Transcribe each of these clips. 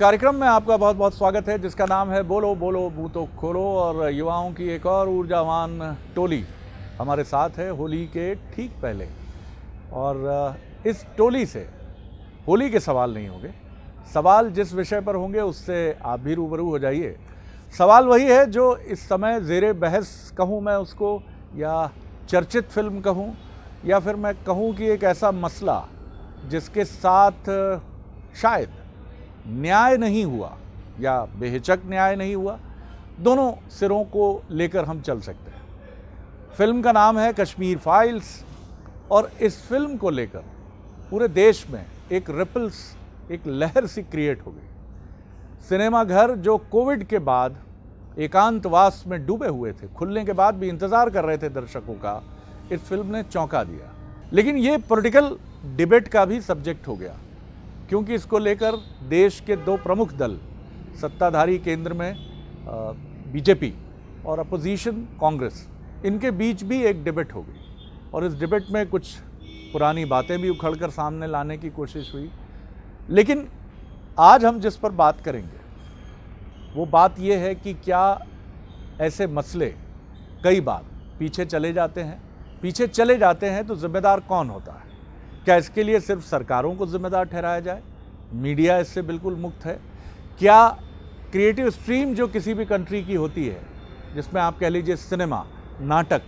कार्यक्रम में आपका बहुत बहुत स्वागत है, जिसका नाम है बोलो बोलो मुंह तो खोलो। और युवाओं की एक और ऊर्जावान टोली हमारे साथ है होली के ठीक पहले। और इस टोली से होली के सवाल नहीं होंगे, सवाल जिस विषय पर होंगे उससे आप भी रूबरू हो जाइए। सवाल वही है जो इस समय ज़ेरे बहस कहूँ मैं उसको, या चर्चित फिल्म कहूँ, या फिर मैं कहूँ कि एक ऐसा मसला जिसके साथ शायद न्याय नहीं हुआ या बेहिचक न्याय नहीं हुआ, दोनों सिरों को लेकर हम चल सकते हैं। फिल्म का नाम है कश्मीर फाइल्स, और इस फिल्म को लेकर पूरे देश में एक रिपल्स, एक लहर सी क्रिएट हो गई। सिनेमा घर जो कोविड के बाद एकांतवास में डूबे हुए थे, खुलने के बाद भी इंतज़ार कर रहे थे दर्शकों का, इस फिल्म ने चौंका दिया। लेकिन ये पॉलिटिकल डिबेट का भी सब्जेक्ट हो गया, क्योंकि इसको लेकर देश के दो प्रमुख दल, सत्ताधारी केंद्र में बीजेपी और अपोजिशन कांग्रेस, इनके बीच भी एक डिबेट हो गई। और इस डिबेट में कुछ पुरानी बातें भी उखड़कर सामने लाने की कोशिश हुई। लेकिन आज हम जिस पर बात करेंगे वो बात ये है कि क्या ऐसे मसले कई बार पीछे चले जाते हैं, पीछे चले जाते हैं तो जिम्मेदार कौन होता है? क्या इसके लिए सिर्फ सरकारों को जिम्मेदार ठहराया जाए? मीडिया इससे बिल्कुल मुक्त है? क्या क्रिएटिव स्ट्रीम जो किसी भी कंट्री की होती है, जिसमें आप कह लीजिए सिनेमा, नाटक,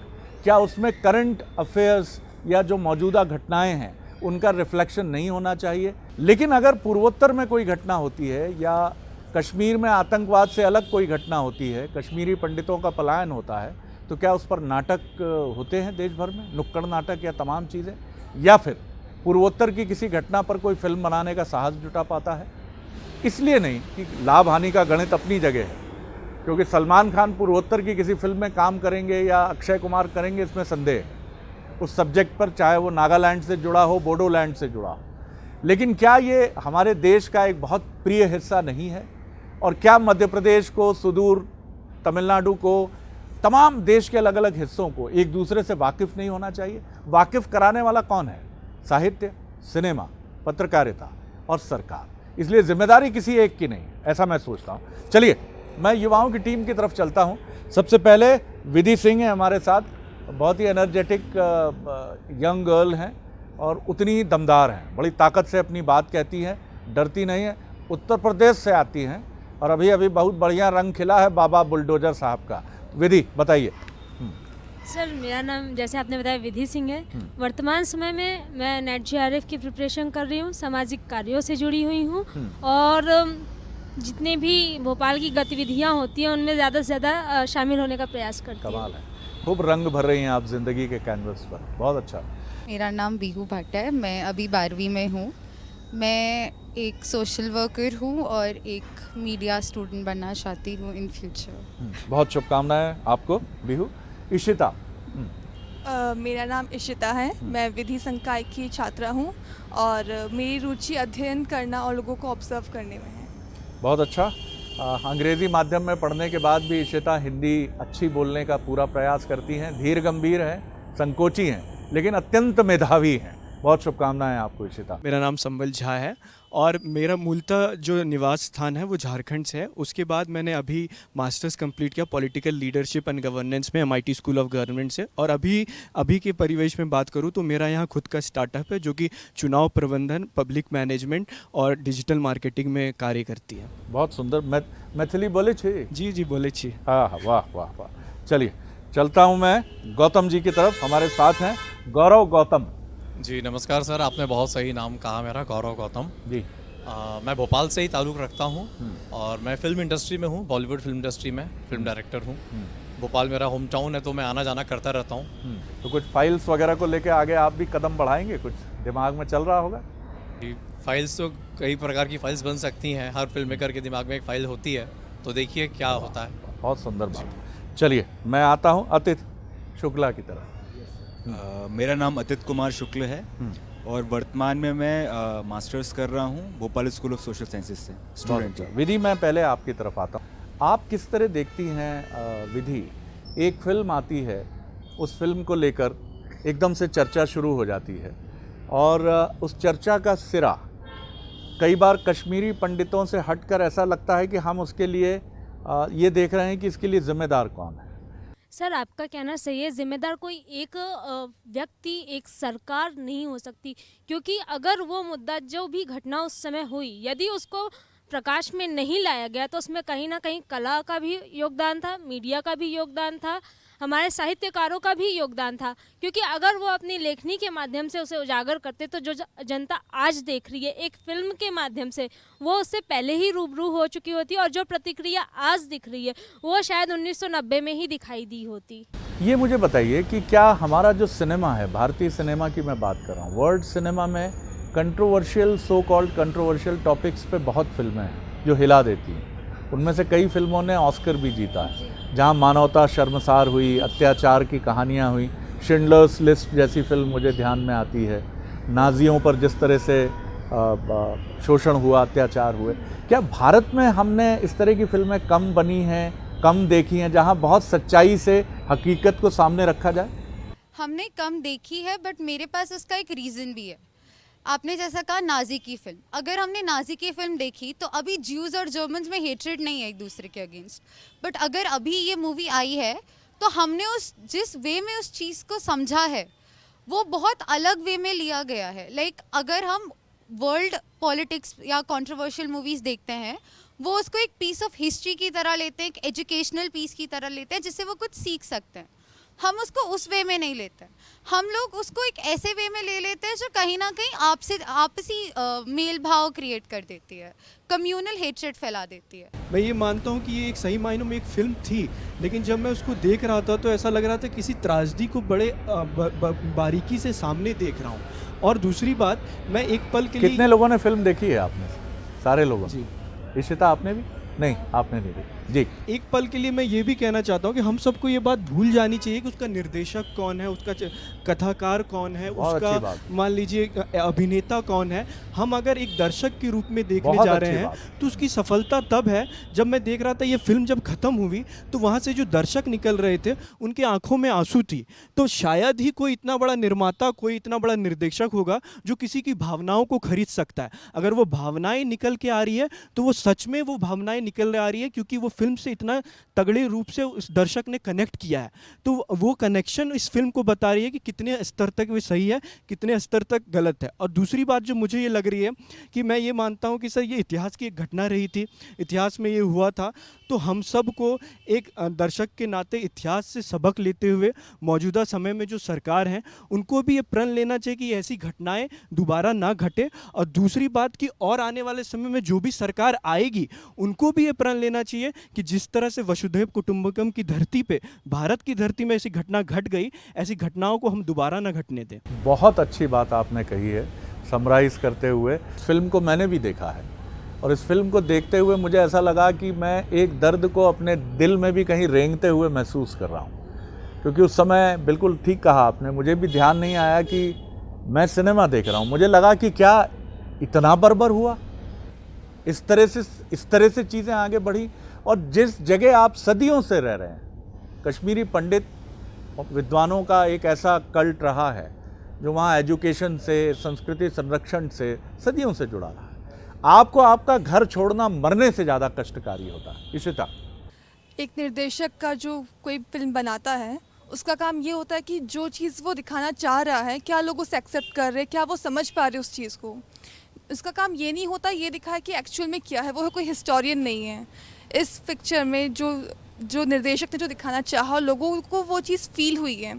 क्या उसमें करंट अफेयर्स या जो मौजूदा घटनाएं हैं उनका रिफ्लेक्शन नहीं होना चाहिए? लेकिन अगर पूर्वोत्तर में कोई घटना होती है, या कश्मीर में आतंकवाद से अलग कोई घटना होती है, कश्मीरी पंडितों का पलायन होता है, तो क्या उस पर नाटक होते हैं देश भर में, नुक्कड़ नाटक या तमाम चीज़ें? या फिर पूर्वोत्तर की किसी घटना पर कोई फिल्म बनाने का साहस जुटा पाता है? इसलिए नहीं कि लाभ हानि का गणित अपनी जगह है, क्योंकि सलमान खान पूर्वोत्तर की किसी फिल्म में काम करेंगे या अक्षय कुमार करेंगे, इसमें संदेह है उस सब्जेक्ट पर, चाहे वो नागालैंड से जुड़ा हो, बोडोलैंड से जुड़ा हो। लेकिन क्या ये हमारे देश का एक बहुत प्रिय हिस्सा नहीं है? और क्या मध्य प्रदेश को, सुदूर तमिलनाडु को, तमाम देश के अलग अलग हिस्सों को एक दूसरे से वाकिफ़ नहीं होना चाहिए? वाकिफ़ कराने वाला कौन है? साहित्य, सिनेमा, पत्रकारिता और सरकार। इसलिए जिम्मेदारी किसी एक की नहीं, ऐसा मैं सोचता हूँ। चलिए मैं युवाओं की टीम की तरफ चलता हूँ। सबसे पहले विधि सिंह है हमारे साथ, बहुत ही एनर्जेटिक यंग गर्ल हैं और उतनी ही दमदार हैं, बड़ी ताकत से अपनी बात कहती हैं, डरती नहीं है। उत्तर प्रदेश से आती हैं और अभी अभी बहुत बढ़िया रंग खिला है बाबा बुलडोजर साहब का। विधि बताइए। सर, मेरा नाम जैसे आपने बताया विधि सिंह है। वर्तमान समय में मैं नेट JRF की प्रिपरेशन कर रही हूँ, सामाजिक कार्यों से जुड़ी हुई हूँ, और जितने भी भोपाल की गतिविधियाँ होती हैं उनमें ज़्यादा से ज़्यादा शामिल होने का प्रयास करती हूँ। कमाल है, खूब रंग भर रही हैं आप जिंदगी के कैनवस पर, बहुत अच्छा। मेरा नाम बीहू भट्ट है, मैं अभी 12वीं में हूँ। मैं एक सोशल वर्कर हूँ और एक मीडिया स्टूडेंट बनना चाहती हूँ इन फ्यूचर। बहुत शुभकामनाएं आपको बीहू। इशिता। मेरा नाम इशिता है, मैं विधि संकाय की छात्रा हूँ और मेरी रुचि अध्ययन करना और लोगों को ऑब्जर्व करने में है। बहुत अच्छा। अंग्रेज़ी माध्यम में पढ़ने के बाद भी इशिता हिंदी अच्छी बोलने का पूरा प्रयास करती हैं, धीर गंभीर हैं, संकोची हैं, लेकिन अत्यंत मेधावी हैं। बहुत शुभकामनाएं आपको इशिता। मेरा नाम संबल झा है और मेरा मूलतः जो निवास स्थान है वो झारखंड से है। उसके बाद मैंने अभी मास्टर्स कंप्लीट किया पॉलिटिकल लीडरशिप एंड गवर्नेंस में MIT स्कूल ऑफ गवर्नमेंट से। और अभी के परिवेश में बात करूँ तो मेरा यहाँ खुद का स्टार्टअप है जो कि चुनाव प्रबंधन, पब्लिक मैनेजमेंट और डिजिटल मार्केटिंग में कार्य करती है। बहुत सुंदर। मैथिली बोले छे? जी बोले छी। हाँ, वाह वाह वाह। चलिए चलता हूँ मैं गौतम जी की तरफ, हमारे साथ हैं गौरव गौतम जी। नमस्कार सर, आपने बहुत सही नाम कहा, मेरा गौरव गौतम जी। मैं भोपाल से ही ताल्लुक़ रखता हूँ और मैं फिल्म इंडस्ट्री में हूँ, बॉलीवुड फिल्म इंडस्ट्री में फिल्म डायरेक्टर हूँ। भोपाल मेरा होम टाउन है तो मैं आना जाना करता रहता हूँ। तो कुछ फाइल्स वगैरह को लेके आगे आप भी कदम बढ़ाएंगे? कुछ दिमाग में चल रहा होगा? फाइल्स तो कई प्रकार की फाइल्स बन सकती हैं, हर फिल्म मेकर के दिमाग में एक फ़ाइल होती है, तो देखिए क्या होता है। बहुत सुंदर बात। चलिए मैं आता हूँ अतित शुक्ला की तरफ। मेरा नाम अतित कुमार शुक्ल है और वर्तमान में मैं मास्टर्स कर रहा हूँ Bhopal school of social sciences से स्टूडेंट। विधि, मैं पहले आपकी तरफ आता हूँ। आप किस तरह देखती हैं विधि, एक फिल्म आती है, उस फिल्म को लेकर एकदम से चर्चा शुरू हो जाती है और उस चर्चा का सिरा कई बार कश्मीरी पंडितों से हटकर ऐसा लगता है कि हम उसके लिए ये देख रहे हैं कि इसके लिए जिम्मेदार कौन है। सर आपका कहना सही है, जिम्मेदार कोई एक व्यक्ति, एक सरकार नहीं हो सकती, क्योंकि अगर वो मुद्दा, जो भी घटना उस समय हुई, यदि उसको प्रकाश में नहीं लाया गया तो उसमें कहीं ना कहीं कला का भी योगदान था, मीडिया का भी योगदान था, हमारे साहित्यकारों का भी योगदान था। क्योंकि अगर वो अपनी लेखनी के माध्यम से उसे उजागर करते तो जो जनता आज देख रही है एक फिल्म के माध्यम से, वो उससे पहले ही रूबरू हो चुकी होती, और जो प्रतिक्रिया आज दिख रही है वो शायद 1990 में ही दिखाई दी होती। ये मुझे बताइए कि क्या हमारा जो सिनेमा है, भारतीय सिनेमा की मैं बात कर रहा हूँ, वर्ल्ड सिनेमा में controversial, so called controversial topics पे बहुत फिल्में हैं जो हिला देती हैं। उनमें से कई फिल्मों ने ऑस्कर भी जीता है, जहाँ मानवता शर्मसार हुई, अत्याचार की कहानियाँ हुई। शिंडलर्स लिस्ट जैसी फिल्म मुझे ध्यान में आती है, नाजियों पर जिस तरह से शोषण हुआ, अत्याचार हुए। क्या भारत में हमने इस तरह की फिल्में कम बनी हैं, कम देखी हैं, जहाँ बहुत सच्चाई से हकीकत को सामने रखा जाए? हमने कम देखी है, बट मेरे पास उसका एक रीज़न भी है। आपने जैसा कहा नाजी की फिल्म, अगर हमने नाजी की फिल्म देखी तो अभी ज्यूज़ और जर्मन्स में हेट्रेड नहीं है एक दूसरे के अगेंस्ट, बट अगर अभी ये मूवी आई है तो हमने उस जिस वे में उस चीज़ को समझा है वो बहुत अलग वे में लिया गया है। अगर हम वर्ल्ड पॉलिटिक्स या कंट्रोवर्शियल मूवीज़ देखते हैं, वो उसको एक पीस ऑफ हिस्ट्री की तरह लेते हैं, एक एजुकेशनल पीस की तरह लेते हैं जिससे वो कुछ सीख सकते हैं। हम उसको उस वे में नहीं लेते, हम लोग उसको एक ऐसे वे में ले लेते हैं जो कहीं ना कहीं आपसी मेल भाव क्रिएट कर देती है, कम्युनल हेट्रेड फैला देती है। मैं ये मानता हूँ कि ये एक सही मायनों में एक फिल्म थी, लेकिन जब मैं उसको देख रहा था तो ऐसा लग रहा था किसी त्रासदी को बड़े बारीकी से सामने देख रहा हूँ। और दूसरी बात, मैं एक पल के लिए... कितने लोगों ने फिल्म देखी है आपने? सारे लोगों? जी। इशिता आपने भी? नहीं, आपने नहीं देखी। जी। एक पल के लिए मैं ये भी कहना चाहता हूँ कि हम सबको ये बात भूल जानी चाहिए कि उसका निर्देशक कौन है, उसका कथाकार कौन है, उसका मान लीजिए अभिनेता कौन है। हम अगर एक दर्शक के रूप में देखने जा रहे हैं तो उसकी सफलता तब है जब मैं देख रहा था ये फिल्म जब ख़त्म हुई तो वहाँ से जो दर्शक निकल रहे थे उनके आंखों में आंसू थी। तो शायद ही कोई इतना बड़ा निर्माता, कोई इतना बड़ा निर्देशक होगा जो किसी की भावनाओं को खरीद सकता है। अगर वो भावनाएं निकल के आ रही है तो वो सच में वो भावनाएं निकल आ रही है क्योंकि वो फिल्म से इतना तगड़े रूप से उस दर्शक ने कनेक्ट किया है। तो वो कनेक्शन इस फिल्म को बता रही है कि कितने स्तर तक वो सही है, कितने स्तर तक गलत है। और दूसरी बात जो मुझे ये लग रही है कि मैं ये मानता हूँ कि सर ये इतिहास की एक घटना रही थी, इतिहास में ये हुआ था, तो हम सब को एक दर्शक के नाते इतिहास से सबक लेते हुए मौजूदा समय में जो सरकार हैं उनको भी ये प्रण लेना चाहिए कि ऐसी घटनाएं दोबारा ना घटे। और दूसरी बात कि और आने वाले समय में जो भी सरकार आएगी उनको भी ये प्रण लेना चाहिए कि जिस तरह से वसुधैव कुटुंबकम की धरती पे, भारत की धरती में ऐसी घटना घट गई, ऐसी घटनाओं को हम दोबारा ना घटने दें। बहुत अच्छी बात आपने कही है समराइज़ करते हुए। फिल्म को मैंने भी देखा है और इस फिल्म को देखते हुए मुझे ऐसा लगा कि मैं एक दर्द को अपने दिल में भी कहीं रेंगते हुए महसूस कर रहा हूँ, क्योंकि उस समय बिल्कुल ठीक कहा आपने, मुझे भी ध्यान नहीं आया कि मैं सिनेमा देख रहा हूँ। मुझे लगा कि क्या इतना बर्बर हुआ, इस तरह से चीज़ें आगे बढ़ी। और जिस जगह आप सदियों से रह रहे हैं, कश्मीरी पंडित विद्वानों का एक ऐसा कल्ट रहा है जो वहाँ एजुकेशन से, संस्कृति संरक्षण से सदियों से जुड़ा रहा है। आपको आपका घर छोड़ना मरने से ज़्यादा कष्टकारी होता है। इशिता, एक निर्देशक का जो कोई फिल्म बनाता है उसका काम ये होता है कि जो चीज़ वो दिखाना चाह रहा है, क्या लोग उसे एक्सेप्ट कर रहे हैं, क्या वो समझ पा रहे उस चीज़ को। उसका काम ये नहीं होता ये दिखाए कि एक्चुअल में क्या है। वो कोई हिस्टोरियन नहीं है। इस पिक्चर में जो निर्देशक ने जो दिखाना चाहा, लोगों को वो चीज़ फील हुई है,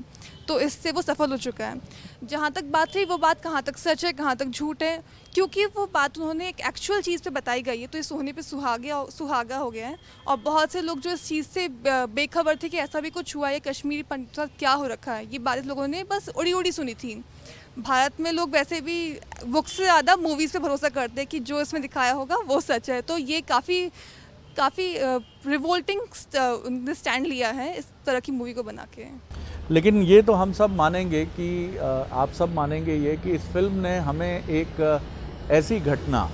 तो इससे वो सफल हो चुका है। जहाँ तक बात रही वो बात कहाँ तक सच है, कहाँ तक झूठ है, क्योंकि वो बात उन्होंने एक एक्चुअल चीज़ पे बताई गई है, तो इस सोने पे सुहागा हो गया है। और बहुत से लोग जो इस चीज़ से बेखबर थे कि ऐसा भी कुछ हुआ है, कश्मीरी पंडित साथ क्या हो रखा है, ये बात लोगों ने बस उड़ी उड़ी सुनी थी। भारत में लोग वैसे भी बुक्स से ज़्यादा मूवीज़ पे भरोसा करते हैं कि जो इसमें दिखाया होगा वो सच है। तो ये काफ़ी रिवोल्टिंग स्टैंड लिया है इस तरह की मूवी को बना के। लेकिन ये तो हम सब मानेंगे कि आप सब मानेंगे ये कि इस फिल्म ने हमें एक ऐसी घटना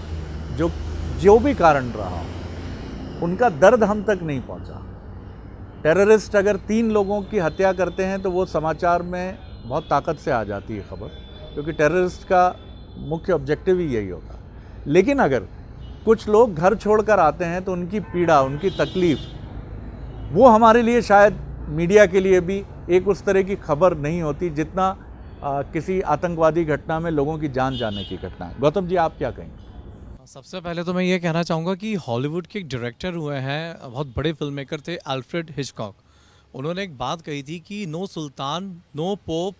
जो भी कारण रहा, उनका दर्द हम तक नहीं पहुंचा। टेररिस्ट अगर 3 लोगों की हत्या करते हैं तो वो समाचार में बहुत ताकत से आ जाती है खबर, क्योंकि टेररिस्ट का मुख्य ऑब्जेक्टिव ही यही होता है। लेकिन अगर कुछ लोग घर छोड़कर आते हैं तो उनकी पीड़ा, उनकी तकलीफ़, वो हमारे लिए शायद मीडिया के लिए भी एक उस तरह की खबर नहीं होती जितना किसी आतंकवादी घटना में लोगों की जान जाने की घटना है। गौतम जी, आप क्या कहेंगे? सबसे पहले तो मैं ये कहना चाहूँगा कि हॉलीवुड के एक डायरेक्टर हुए हैं, बहुत बड़े फिल्म मेकर थे, अल्फ्रेड हिचकॉक। उन्होंने एक बात कही थी कि no sultan, no pope,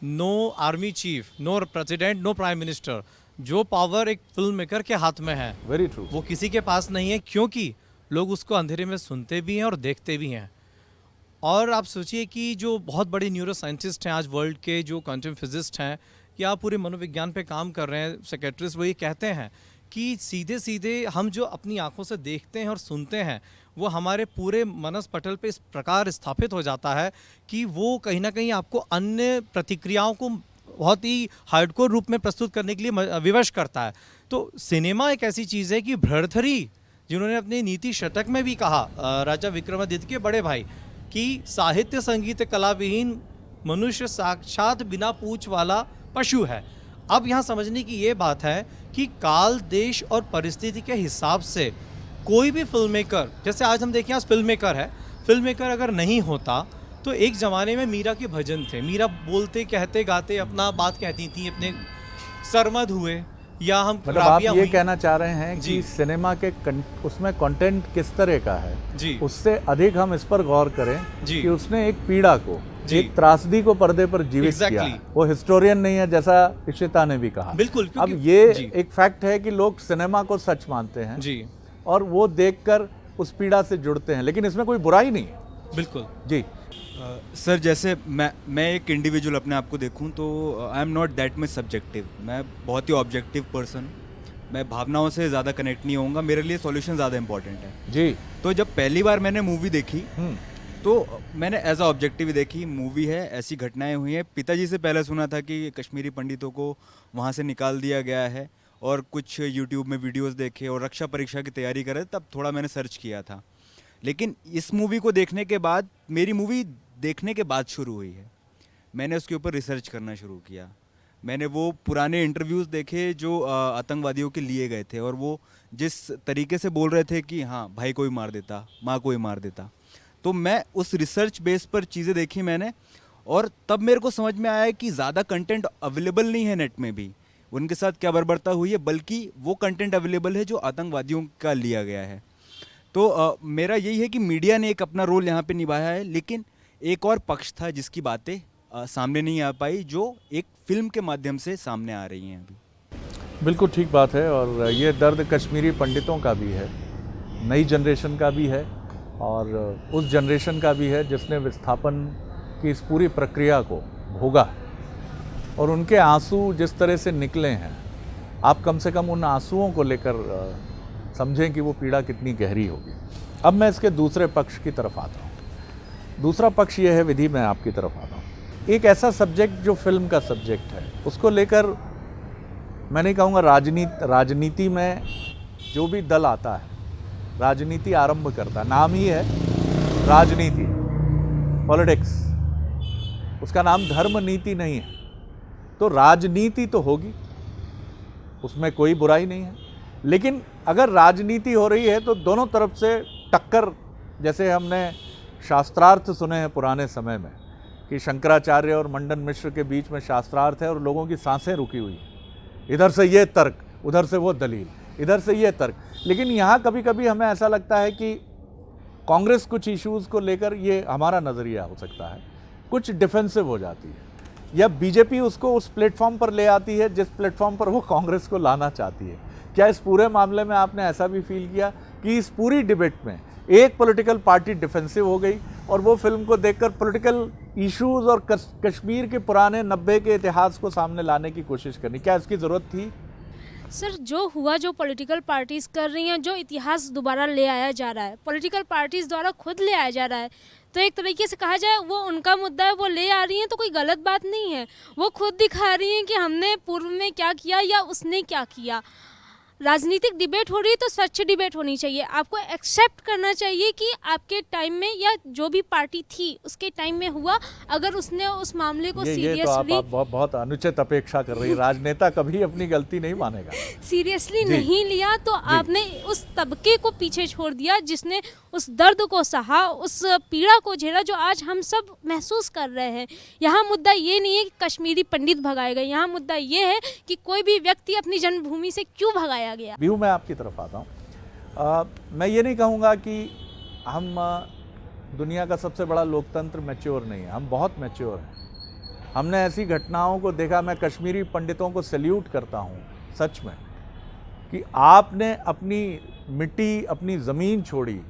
no army chief, no president, no prime minister. जो पावर एक फिल्म मेकर के हाथ में है, वेरी ट्रू। वो किसी के पास नहीं है, क्योंकि लोग उसको अंधेरे में सुनते भी हैं और देखते भी हैं। और आप सोचिए कि जो बहुत बड़े न्यूरो साइंटिस्ट हैं आज वर्ल्ड के, जो क्वांटम फिजिस्ट हैं या पूरे मनोविज्ञान पे काम कर रहे हैं, साइकेट्रिस्ट, वो ये कहते हैं कि सीधे सीधे हम जो अपनी आंखों से देखते हैं और सुनते हैं वो हमारे पूरे मनस पटल पे इस प्रकार स्थापित हो जाता है कि वो कहीं ना कहीं आपको अन्य प्रतिक्रियाओं को बहुत ही हार्डकोर रूप में प्रस्तुत करने के लिए विवश करता है। तो सिनेमा एक ऐसी चीज़ है कि भर्तृहरि, जिन्होंने अपने नीति शतक में भी कहा, राजा विक्रमादित्य के बड़े भाई, कि साहित्य संगीत कला विहीन मनुष्य साक्षात बिना पूंछ वाला पशु है। अब यहाँ समझने की ये बात है कि काल, देश और परिस्थिति के हिसाब से कोई भी फिल्म मेकर, जैसे आज हम देखें आज फिल्म मेकर है, फिल्म मेकर अगर नहीं होता तो एक ज़माने में मीरा के भजन थे, मीरा बोलते कहते गाते अपना बात कहती थी, अपने सरमद हुए या हम मतलब आप राबिया ये हुई। कहना चाह रहे हैं कि जी। सिनेमा के उसमें कंटेंट किस तरह का है, जी उससे अधिक हम इस पर गौर करें जी। कि उसने एक पीड़ा को, जी। एक त्रासदी को पर्दे पर जीवित किया Exactly। है। वो हिस्टोरियन नहीं है, जैसा इशिता ने भी कहा। बिल्कुल, अब क्योंकि ये जी। एक फैक्ट है कि लोग सिनेमा को सच मानते हैं जी और वो देखकर उस पीड़ा से जुड़ते हैं, लेकिन इसमें कोई बुराई नहीं है। बिल्कुल। जी। सर, जैसे मैं एक इंडिविजुअल अपने आप को देखूं तो I am not that much subjective. मैं बहुत ही ऑब्जेक्टिव पर्सन, मैं भावनाओं से ज़्यादा कनेक्ट नहीं होऊंगा। मेरे लिए सॉल्यूशन ज़्यादा इंपॉर्टेंट है। जी। तो जब पहली बार मैंने मूवी देखी तो मैंने एज अ ऑब्जेक्टिव देखी। मूवी है, ऐसी घटनाएं हुई हैं। पिताजी से पहले सुना था कि कश्मीरी पंडितों को वहाँ से निकाल दिया गया है, और कुछ यूट्यूब में वीडियोस देखे और रक्षा परीक्षा की तैयारी करे, तब थोड़ा मैंने सर्च किया था। लेकिन इस मूवी को देखने के बाद, मेरी मूवी देखने के बाद शुरू हुई है, मैंने उसके ऊपर रिसर्च करना शुरू किया। मैंने वो पुराने इंटरव्यूज़ देखे जो आतंकवादियों के लिए गए थे, और वो जिस तरीके से बोल रहे थे कि हाँ भाई कोई मार देता, माँ कोई मार देता, तो मैं उस रिसर्च बेस पर चीज़ें देखी मैंने, और तब मेरे को समझ में आया कि ज़्यादा कंटेंट अवेलेबल नहीं है नेट में भी, उनके साथ क्या बर्बरता हुई है, बल्कि वो कंटेंट अवेलेबल है जो आतंकवादियों का लिया गया है। तो मेरा यही है कि मीडिया ने एक अपना रोल यहाँ पे निभाया है, लेकिन एक और पक्ष था जिसकी बातें सामने नहीं आ पाई, जो एक फिल्म के माध्यम से सामने आ रही हैं अभी। बिल्कुल ठीक बात है, और ये दर्द कश्मीरी पंडितों का भी है, नई जनरेशन का भी है, और उस जनरेशन का भी है जिसने विस्थापन की इस पूरी प्रक्रिया को भोगा, और उनके आंसू जिस तरह से निकले हैं, आप कम से कम उन आंसुओं को लेकर समझें कि वो पीड़ा कितनी गहरी होगी। अब मैं इसके दूसरे पक्ष की तरफ आता हूँ। दूसरा पक्ष ये है, विधि, मैं आपकी तरफ आता हूँ। एक ऐसा सब्जेक्ट जो फिल्म का सब्जेक्ट है, उसको लेकर मैं नहीं कहूँगा राजनीति में जो भी दल आता है, राजनीति आरंभ करता है, नाम ही है राजनीति, पॉलिटिक्स, उसका नाम धर्म नीति नहीं है। तो राजनीति तो होगी, उसमें कोई बुराई नहीं है, लेकिन अगर राजनीति हो रही है तो दोनों तरफ से टक्कर, जैसे हमने शास्त्रार्थ सुने हैं पुराने समय में कि शंकराचार्य और मंडन मिश्र के बीच में शास्त्रार्थ है और लोगों की सांसें रुकी हुई हैं, इधर से ये तर्क, उधर से वो दलील, इधर से ये तर्क। लेकिन यहाँ कभी कभी हमें ऐसा लगता है कि कांग्रेस कुछ इश्यूज़ को लेकर, ये हमारा नज़रिया हो सकता है, कुछ डिफेंसिव हो जाती है, या बीजेपी उसको उस प्लेटफॉर्म पर ले आती है जिस प्लेटफॉर्म पर वो कांग्रेस को लाना चाहती है। क्या इस पूरे मामले में आपने ऐसा भी फील किया कि इस पूरी डिबेट में एक पॉलिटिकल पार्टी डिफेंसिव हो गई और वो फिल्म को देखकर पॉलिटिकल इश्यूज़ और कश्मीर के पुराने 90 के इतिहास को सामने लाने की कोशिश करनी, क्या इसकी ज़रूरत थी? सर, जो हुआ, जो पॉलिटिकल पार्टीज़ कर रही हैं, जो इतिहास दोबारा ले आया जा रहा है, पॉलिटिकल पार्टीज़ द्वारा खुद ले आया जा रहा है, तो एक तरीके से कहा जाए वो उनका मुद्दा है, वो ले आ रही हैं, तो कोई गलत बात नहीं है। वो खुद दिखा रही हैं कि हमने पूर्व में क्या किया या उसने क्या किया। राजनीतिक डिबेट हो रही है तो सच्ची डिबेट होनी चाहिए। आपको एक्सेप्ट करना चाहिए कि आपके टाइम में या जो भी पार्टी थी उसके टाइम में हुआ, अगर उसने उस मामले को ये तो सीरियसली आप बहुत अनुचित अपेक्षा कर रही है। राजनेता कभी अपनी गलती नहीं मानेगा। सीरियसली जी। नहीं लिया तो आपने उस तबके को पीछे छोड़ दिया जिसने उस दर्द को सहा, उस पीड़ा को झेला जो आज हम सब महसूस कर रहे हैं। यहाँ मुद्दा ये नहीं है कि कश्मीरी पंडित भगाए गए, यहाँ मुद्दा ये है कि कोई भी व्यक्ति अपनी जन्मभूमि से क्यों भगाया गया। व्यू मैं आपकी तरफ आता हूँ। मैं ये नहीं कहूँगा कि हम दुनिया का सबसे बड़ा लोकतंत्र मैच्योर नहीं है, हम बहुत मैच्योर हैं। हमने ऐसी घटनाओं को देखा। मैं कश्मीरी पंडितों को सैल्यूट करता हूँ सच में, कि आपने अपनी मिट्टी, अपनी ज़मीन छोड़ी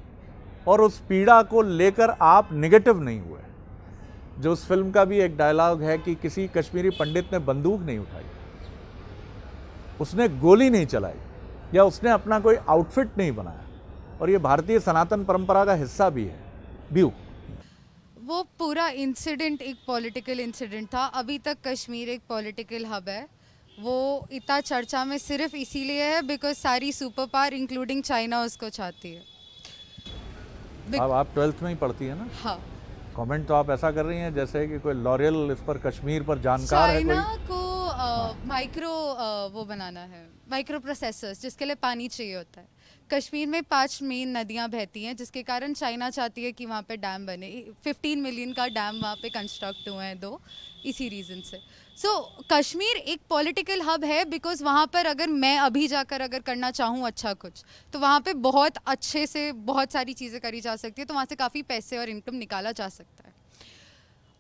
और उस पीड़ा को लेकर आप नेगेटिव नहीं हुए। जो उस फिल्म का भी एक डायलॉग है कि किसी कश्मीरी पंडित ने बंदूक नहीं उठाई, उसने गोली नहीं चलाई, या उसने अपना कोई आउटफिट नहीं बनाया, और ये भारतीय सनातन परंपरा का हिस्सा भी है। व्यू वो पूरा इंसिडेंट एक पॉलिटिकल इंसिडेंट था। अभी तक कश्मीर एक पॉलिटिकल हब है। वो इतना चर्चा में सिर्फ इसीलिए है बिकॉज सारी सुपर पावर इंक्लूडिंग चाइना उसको चाहती है। अब आप 12th में ही पढ़ती है ना। हाँ, कमेंट तो आप ऐसा कर रही हैं जैसे कि कोई लॉरियल इस पर, कश्मीर पर जानकार है चाइना कोई। को माइक्रो वो बनाना है, माइक्रो प्रोसेसर्स, जिसके लिए पानी चाहिए होता है। कश्मीर में 5 मेन नदियां बहती हैं, जिसके कारण चाइना चाहती है कि वहाँ पे डैम बने। 15 मिलियन का डैम वहाँ पे कंस्ट्रक्ट हुए हैं 2, इसी रीज़न से। सो कश्मीर एक पॉलिटिकल हब है बिकॉज वहाँ पर अगर मैं अभी जाकर अगर करना चाहूँ अच्छा कुछ, तो वहाँ पे बहुत अच्छे से बहुत सारी चीज़ें करी जा सकती है, तो वहाँ से काफ़ी पैसे और इनकम निकाला जा सकता है।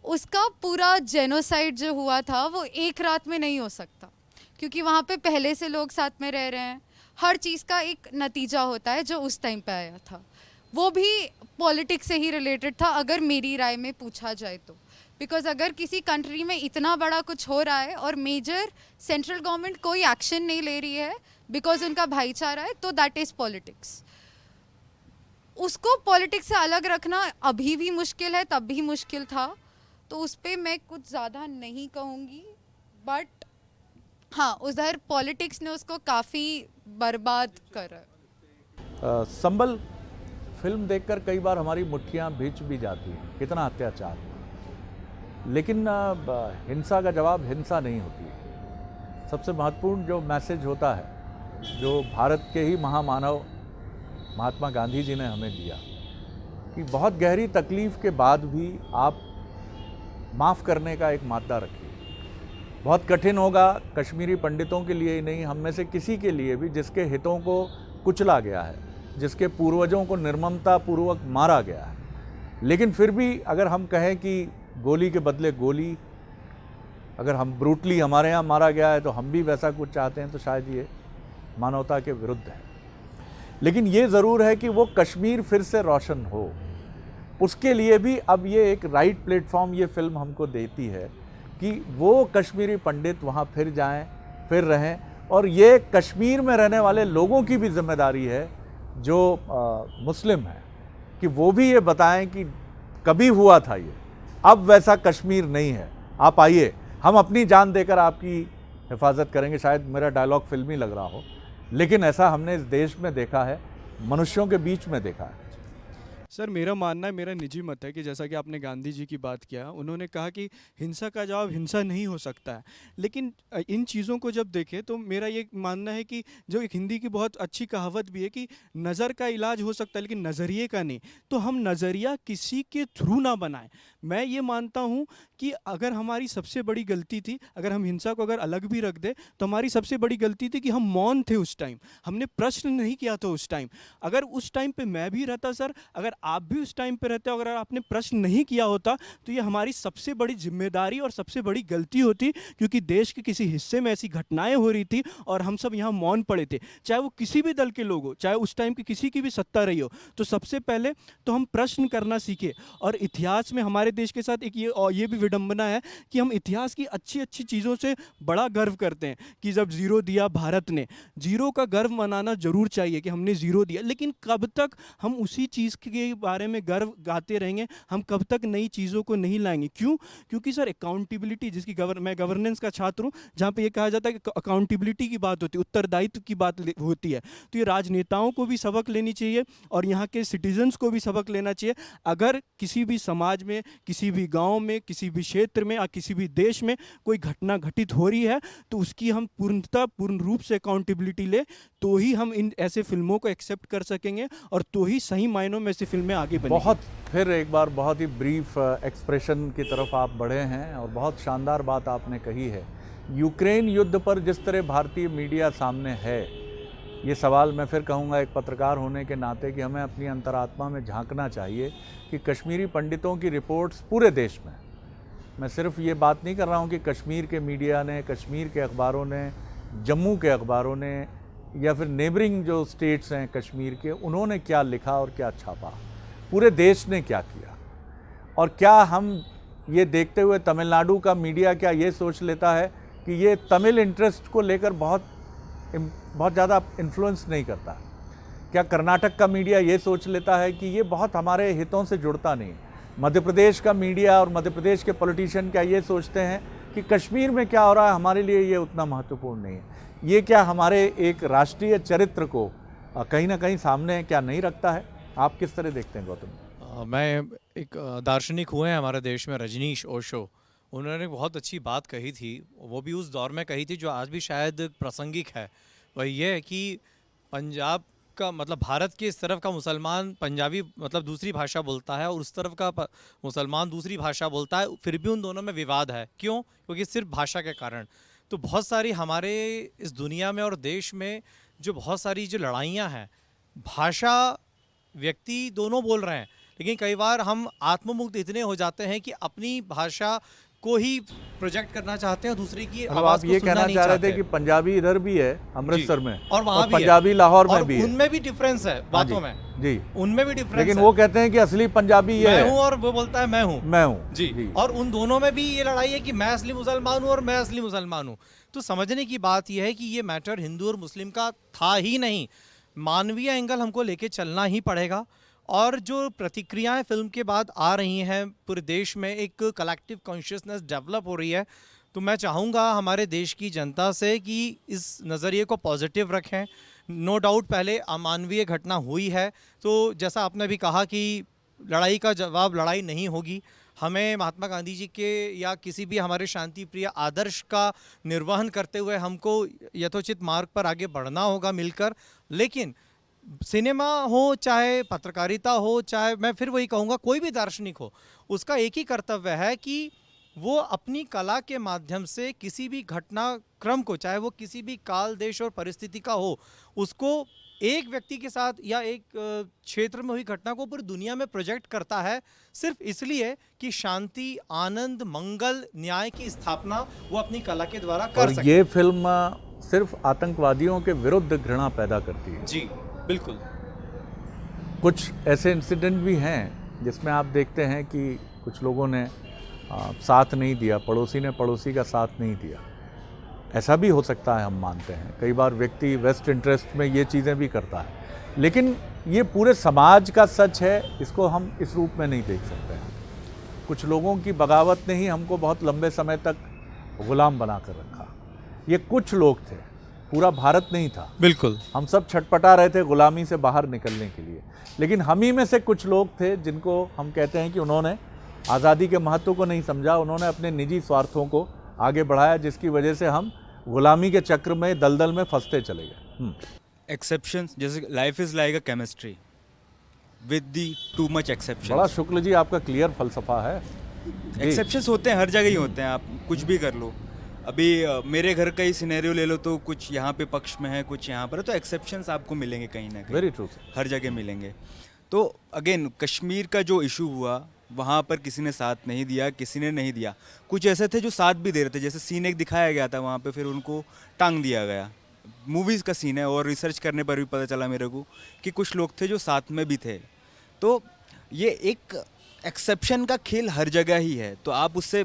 उसका पूरा जेनोसाइड जो हुआ था वो एक रात में नहीं हो सकता, क्योंकि वहाँ पे पहले से लोग साथ में रह रहे हैं। हर चीज़ का एक नतीजा होता है जो उस टाइम पे आया था, वो भी पॉलिटिक्स से ही रिलेटेड था अगर मेरी राय में पूछा जाए तो। बिकॉज अगर किसी कंट्री में इतना बड़ा कुछ हो रहा है और मेजर सेंट्रल गवर्नमेंट कोई एक्शन नहीं ले रही है बिकॉज उनका भाईचारा है, तो दैट इज़ पॉलिटिक्स। उसको पॉलिटिक्स से अलग रखना अभी भी मुश्किल है, तब भी मुश्किल था, तो उस पर मैं कुछ ज़्यादा नहीं कहूँगी। बट हाँ, उधर पॉलिटिक्स ने उसको काफ़ी बर्बाद करा। संबल फिल्म देखकर कई बार हमारी मुट्ठियाँ भींच भी जाती हैं, कितना अत्याचार। लेकिन हिंसा का जवाब हिंसा नहीं होती है। सबसे महत्वपूर्ण जो मैसेज होता है, जो भारत के ही महामानव महात्मा गांधी जी ने हमें दिया, कि बहुत गहरी तकलीफ़ के बाद भी आप माफ़ करने का एक मादा रखिए। बहुत कठिन होगा कश्मीरी पंडितों के लिए ही नहीं, हम में से किसी के लिए भी जिसके हितों को कुचला गया है, जिसके पूर्वजों को निर्ममता पूर्वक मारा गया है। लेकिन फिर भी अगर हम कहें कि गोली के बदले गोली, अगर हम ब्रूटली हमारे यहाँ मारा गया है तो हम भी वैसा कुछ चाहते हैं, तो शायद ये मानवता के विरुद्ध है। लेकिन ये ज़रूर है कि वो कश्मीर फिर से रोशन हो, उसके लिए भी अब ये एक राइट प्लेटफॉर्म ये फिल्म हमको देती है कि वो कश्मीरी पंडित वहाँ फिर जाएं, फिर रहें। और ये कश्मीर में रहने वाले लोगों की भी जिम्मेदारी है जो मुस्लिम हैं, कि वो भी ये बताएं कि कभी हुआ था ये, अब वैसा कश्मीर नहीं है। आप आइए, हम अपनी जान देकर आपकी हिफाजत करेंगे। शायद मेरा डायलॉग फिल्मी लग रहा हो, लेकिन ऐसा हमने इस देश में देखा है, मनुष्यों के बीच में देखा है। सर, मेरा मानना है, मेरा निजी मत है कि जैसा कि आपने गांधी जी की बात किया, उन्होंने कहा कि हिंसा का जवाब हिंसा नहीं हो सकता है। लेकिन इन चीज़ों को जब देखें तो मेरा ये मानना है कि जो एक हिंदी की बहुत अच्छी कहावत भी है कि नज़र का इलाज हो सकता है लेकिन नज़रिए का नहीं। तो हम नज़रिया किसी के थ्रू ना बनाएं। मैं ये मानता हूँ कि अगर हमारी सबसे बड़ी गलती थी, अगर हम हिंसा को अगर अलग भी रख दें, तो हमारी सबसे बड़ी गलती थी कि हम मौन थे उस टाइम, हमने प्रश्न नहीं किया था उस टाइम। अगर उस टाइम पे मैं भी रहता सर, अगर आप भी उस टाइम पे रहते हो, अगर आपने प्रश्न नहीं किया होता, तो ये हमारी सबसे बड़ी जिम्मेदारी और सबसे बड़ी गलती होती, क्योंकि देश के किसी हिस्से में ऐसी घटनाएं हो रही थी और हम सब यहाँ मौन पड़े थे, चाहे वो किसी भी दल के लोग हो, चाहे उस टाइम की किसी की भी सत्ता रही हो। तो सबसे पहले तो हम प्रश्न करना सीखे। और इतिहास में हमारे देश के साथ एक ये भी विडंबना है कि हम इतिहास की अच्छी अच्छी चीज़ों से बड़ा गर्व करते हैं कि जब ज़ीरो दिया भारत ने, ज़ीरो का गर्व मनाना जरूर चाहिए कि हमने ज़ीरो दिया, लेकिन कब तक हम उसी चीज़ के के बारे में गर्व गाते रहेंगे, हम कब तक नई चीज़ों को नहीं लाएंगे। क्यों? क्योंकि सर अकाउंटेबिलिटी, जिसकी मैं गवर्नेंस का छात्र हूँ, जहाँ पे ये कहा जाता है कि अकाउंटेबिलिटी की बात होती है, उत्तरदायित्व की बात होती है। तो ये राजनेताओं को भी सबक लेनी चाहिए और यहाँ के सिटीजन्स को भी सबक लेना चाहिए। अगर किसी भी समाज में, किसी भी गाँव में, किसी भी क्षेत्र में या किसी भी देश में कोई घटना घटित हो रही है, तो उसकी हम पूर्ण रूप से अकाउंटेबिलिटी ले, तो ही हम इन ऐसे फिल्मों को एक्सेप्ट कर सकेंगे और तो ही सही मायनों में ऐसी फिल्में आगे बनेंगी। बहुत फिर एक बार बहुत ही ब्रीफ एक्सप्रेशन की तरफ आप बढ़े हैं और बहुत शानदार बात आपने कही है। यूक्रेन युद्ध पर जिस तरह भारतीय मीडिया सामने है, ये सवाल मैं फिर कहूँगा एक पत्रकार होने के नाते कि हमें अपनी अंतरात्मा में झांकना चाहिए कि कश्मीरी पंडितों की रिपोर्ट्स पूरे देश में, मैं सिर्फ ये बात नहीं कर रहा हूँ कि कश्मीर के मीडिया ने, कश्मीर के अखबारों ने, जम्मू के अखबारों ने या फिर नेबरिंग जो स्टेट्स हैं कश्मीर के, उन्होंने क्या लिखा और क्या छापा, पूरे देश ने क्या किया। और क्या हम ये देखते हुए तमिलनाडु का मीडिया क्या ये सोच लेता है कि ये तमिल इंटरेस्ट को लेकर बहुत ज़्यादा इन्फ्लुएंस नहीं करता? क्या कर्नाटक का मीडिया ये सोच लेता है कि ये बहुत हमारे हितों से जुड़ता नहीं? मध्य प्रदेश का मीडिया और मध्य प्रदेश के पॉलिटिशियन क्या ये सोचते हैं कि कश्मीर में क्या हो रहा है हमारे लिए ये उतना महत्वपूर्ण नहीं है? ये क्या हमारे एक राष्ट्रीय चरित्र को कहीं ना कहीं सामने क्या नहीं रखता है? आप किस तरह देखते हैं गौतम? मैं एक दार्शनिक हुए हैं हमारे देश में, रजनीश ओशो, उन्होंने बहुत अच्छी बात कही थी, वो भी उस दौर में कही थी जो आज भी शायद प्रासंगिक है। वही ये है कि पंजाब का मतलब भारत के इस तरफ का मुसलमान पंजाबी मतलब दूसरी भाषा बोलता है और उस तरफ का मुसलमान दूसरी भाषा बोलता है, फिर भी उन दोनों में विवाद है। क्यों? क्योंकि सिर्फ भाषा के कारण। तो बहुत सारी हमारे इस दुनिया में और देश में जो बहुत सारी जो लड़ाइयाँ हैं, भाषा व्यक्ति दोनों बोल रहे हैं, लेकिन कई बार हम आत्ममुक्त इतने हो जाते हैं कि अपनी भाषा को ही प्रोजेक्ट करना चाहते हैं, दूसरी की अब आवाज आप को ये सुनना कहना नहीं चाह रहे चाहते। थे कि पंजाबी इधर भी है अमृतसर में और वहाँ भी है। पंजाबी लाहौर और में भी है, उनमें भी डिफरेंस है बातों में, जी, उनमें भी डिफरेंस लेकिन है। वो कहते हैं कि असली पंजाबी ये मैं है, हूँ और वो बोलता है मैं हूँ। मैं हूँ जी। और उन दोनों में भी ये लड़ाई है कि मैं असली मुसलमान हूँ और मैं असली मुसलमान हूँ। तो समझने की बात यह है कि ये मैटर हिंदू और मुस्लिम का था ही नहीं, मानवीय एंगल हमको लेके चलना ही पड़ेगा। और जो प्रतिक्रियाएं फिल्म के बाद आ रही हैं, पूरे देश में एक कलेक्टिव कॉन्शियसनेस डेवलप हो रही है, तो मैं चाहूँगा हमारे देश की जनता से कि इस नज़रिए को पॉजिटिव रखें। नो डाउट पहले अमानवीय घटना हुई है, तो जैसा आपने भी कहा कि लड़ाई का जवाब लड़ाई नहीं होगी। हमें महात्मा गांधी जी के या किसी भी हमारे शांति प्रिय आदर्श का निर्वहन करते हुए हमको यथोचित मार्ग पर आगे बढ़ना होगा मिलकर। लेकिन सिनेमा हो, चाहे पत्रकारिता हो, चाहे मैं फिर वही कहूँगा कोई भी दार्शनिक हो, उसका एक ही कर्तव्य है कि वो अपनी कला के माध्यम से किसी भी घटनाक्रम को, चाहे वो किसी भी काल, देश और परिस्थिति का हो, उसको एक व्यक्ति के साथ या एक क्षेत्र में हुई घटना को पूरी दुनिया में प्रोजेक्ट करता है, सिर्फ इसलिए कि शांति, आनंद, मंगल, न्याय की स्थापना वो अपनी कला के द्वारा कर सके। ये फिल्म सिर्फ आतंकवादियों के विरुद्ध घृणा पैदा करती है। जी बिल्कुल। कुछ ऐसे इंसिडेंट भी हैं जिसमें आप देखते हैं कि कुछ लोगों ने साथ नहीं दिया, पड़ोसी ने पड़ोसी का साथ नहीं दिया। ऐसा भी हो सकता है, हम मानते हैं कई बार व्यक्ति वेस्ट इंटरेस्ट में ये चीज़ें भी करता है, लेकिन ये पूरे समाज का सच है, इसको हम इस रूप में नहीं देख सकते। कुछ लोगों की बगावत ने ही हमको बहुत लंबे समय तक गुलाम बना कर रखा। ये कुछ लोग थे, पूरा भारत नहीं था। बिल्कुल। हम सब छटपटा रहे थे गुलामी से बाहर निकलने के लिए, लेकिन हम ही में से कुछ लोग थे जिनको हम कहते हैं कि उन्होंने आज़ादी के महत्व को नहीं समझा, उन्होंने अपने निजी स्वार्थों को आगे बढ़ाया, जिसकी वजह से हम गुलामी के चक्र में दलदल में फंसते चले गए। एक्सेप्शंस, जैसे life is like a chemistry with the too much exception. बड़ा शुक्ल जी, आपका क्लियर फलसफा है। एक्सेप्शंस होते हैं, हर जगह ही होते हैं, आप कुछ भी कर लो। अभी मेरे घर का ही सिनेरियो ले लो तो कुछ यहाँ पे पक्ष में है, कुछ यहाँ पर है, तो एक्सेप्शंस आपको मिलेंगे कहीं ना कहीं। वेरी ट्रू, हर जगह मिलेंगे। तो अगेन कश्मीर का जो इशू हुआ, वहाँ पर किसी ने साथ नहीं दिया, किसी ने नहीं दिया। कुछ ऐसे थे जो साथ भी दे रहे थे, जैसे सीन एक दिखाया गया था वहाँ पे, फिर उनको टांग दिया गया। मूवीज़ का सीन है और रिसर्च करने पर भी पता चला मेरे को कि कुछ लोग थे जो साथ में भी थे। तो ये एक एक्सेप्शन का खेल हर जगह ही है, तो आप उससे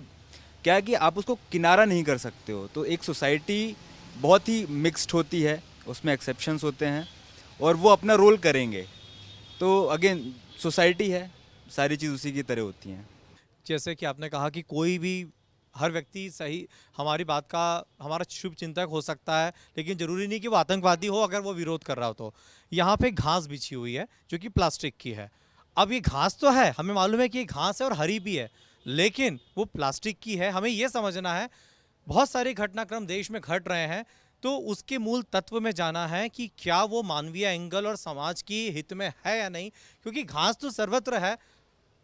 क्या है कि आप उसको किनारा नहीं कर सकते हो। तो एक सोसाइटी बहुत ही मिक्स्ड होती है, उसमें एक्सेप्शंस होते हैं और वो अपना रोल करेंगे। तो अगेन सोसाइटी है, सारी चीज़ उसी की तरह होती हैं। जैसे कि आपने कहा कि कोई भी हर व्यक्ति सही हमारी बात का हमारा शुभ चिंतक हो सकता है, लेकिन ज़रूरी नहीं कि वो आतंकवादी हो अगर वो विरोध कर रहा हो। तो यहाँ पे घास बिछी हुई है जो कि प्लास्टिक की है। अब ये घास तो है, हमें मालूम है कि ये घास है और हरी भी है, लेकिन वो प्लास्टिक की है। हमें ये समझना है बहुत सारे घटनाक्रम देश में घट रहे हैं, तो उसके मूल तत्व में जाना है कि क्या वो मानवीय एंगल और समाज की हित में है या नहीं, क्योंकि घास तो सर्वत्र है।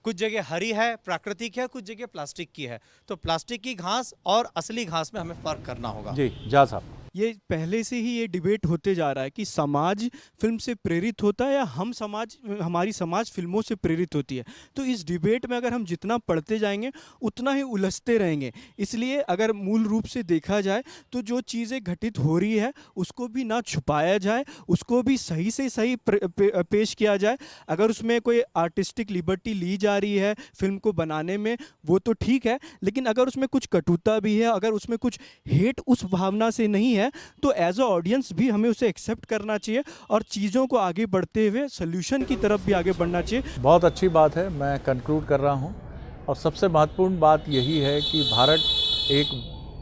कुछ जगह हरी है, प्राकृतिक है, कुछ जगह प्लास्टिक की है। तो प्लास्टिक की घास और असली घास में हमें फ़र्क करना होगा। जी जा साहब। ये पहले से ही ये डिबेट होते जा रहा है कि समाज फिल्म से प्रेरित होता है या हमारी समाज फिल्मों से प्रेरित होती है। तो इस डिबेट में अगर हम जितना पढ़ते जाएंगे उतना ही उलझते रहेंगे। इसलिए अगर मूल रूप से देखा जाए तो जो चीज़ें घटित हो रही है उसको भी ना छुपाया जाए, उसको भी सही से सही पेश किया जाए। अगर उसमें कोई आर्टिस्टिक लिबर्टी ली जा रही है फिल्म को बनाने में वो तो ठीक है, लेकिन अगर उसमें कुछ कटुता भी है, अगर उसमें कुछ हेट उस भावना से नहीं है, तो एज अ ऑडियंस भी हमें उसे एक्सेप्ट करना चाहिए और चीज़ों को आगे बढ़ते हुए सोल्यूशन की तरफ भी आगे बढ़ना चाहिए। बहुत अच्छी बात है, मैं कंक्लूड कर रहा हूँ। और सबसे महत्वपूर्ण बात यही है कि भारत एक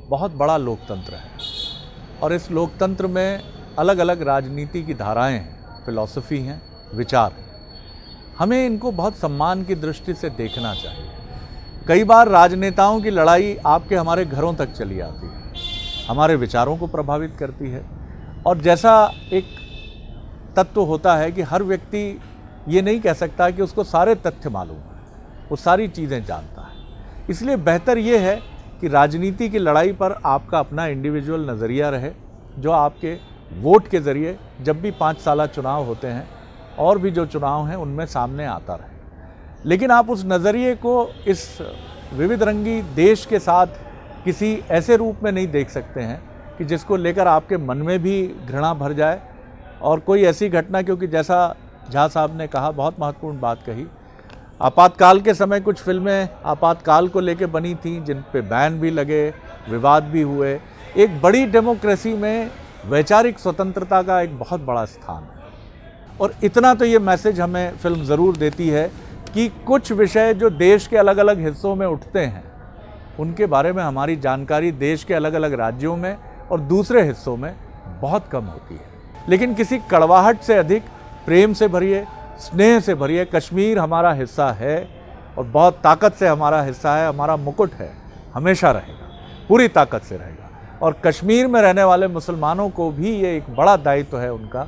बहुत बड़ा लोकतंत्र है और इस लोकतंत्र में अलग अलग राजनीति की धाराएं हैं, फिलॉसफी हैं, विचार हैं। हमें इनको बहुत सम्मान की दृष्टि से देखना चाहिए। कई बार राजनेताओं की लड़ाई आपके हमारे घरों तक चली आती है, हमारे विचारों को प्रभावित करती है। और जैसा एक तत्व होता है कि हर व्यक्ति ये नहीं कह सकता कि उसको सारे तथ्य मालूम है, वो सारी चीज़ें जानता है। इसलिए बेहतर ये है कि राजनीति की लड़ाई पर आपका अपना इंडिविजुअल नज़रिया रहे, जो आपके वोट के ज़रिए जब भी 5 साला चुनाव होते हैं और भी जो चुनाव हैं उनमें सामने आता रहे। लेकिन आप उस नज़रिए को इस विविध रंगी देश के साथ किसी ऐसे रूप में नहीं देख सकते हैं कि जिसको लेकर आपके मन में भी घृणा भर जाए और कोई ऐसी घटना, क्योंकि जैसा झा साहब ने कहा, बहुत महत्वपूर्ण बात कही, आपातकाल के समय कुछ फिल्में आपातकाल को लेकर बनी थीं जिन पे बैन भी लगे, विवाद भी हुए। एक बड़ी डेमोक्रेसी में वैचारिक स्वतंत्रता का एक बहुत बड़ा स्थान है। और इतना तो ये मैसेज हमें फिल्म ज़रूर देती है कि कुछ विषय जो देश के अलग अलग हिस्सों में उठते हैं उनके बारे में हमारी जानकारी देश के अलग अलग राज्यों में और दूसरे हिस्सों में बहुत कम होती है। लेकिन किसी कड़वाहट से अधिक प्रेम से भरिए, स्नेह से भरिए कश्मीर हमारा हिस्सा है और बहुत ताकत से हमारा हिस्सा है, हमारा मुकुट है, हमेशा रहेगा, पूरी ताकत से रहेगा। और कश्मीर में रहने वाले मुसलमानों को भी ये एक बड़ा दायित्व है उनका,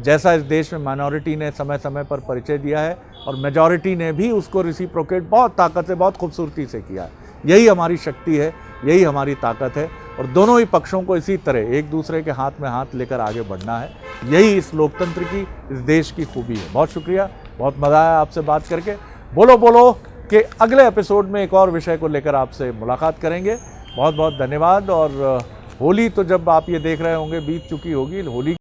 जैसा इस देश में माइनॉरिटी ने समय समय पर परिचय दिया है और मेजॉरिटी ने भी उसको रिसिप्रोकेट बहुत ताकत से, बहुत खूबसूरती से किया है। यही हमारी शक्ति है, यही हमारी ताकत है और दोनों ही पक्षों को इसी तरह एक दूसरे के हाथ में हाथ लेकर आगे बढ़ना है। यही इस लोकतंत्र की, इस देश की खूबी है। बहुत शुक्रिया, बहुत मज़ा आया आपसे बात करके। बोलो बोलो के अगले एपिसोड में एक और विषय को लेकर आपसे मुलाकात करेंगे। बहुत बहुत धन्यवाद। और होली तो जब आप ये देख रहे होंगे बीत चुकी होगी, होली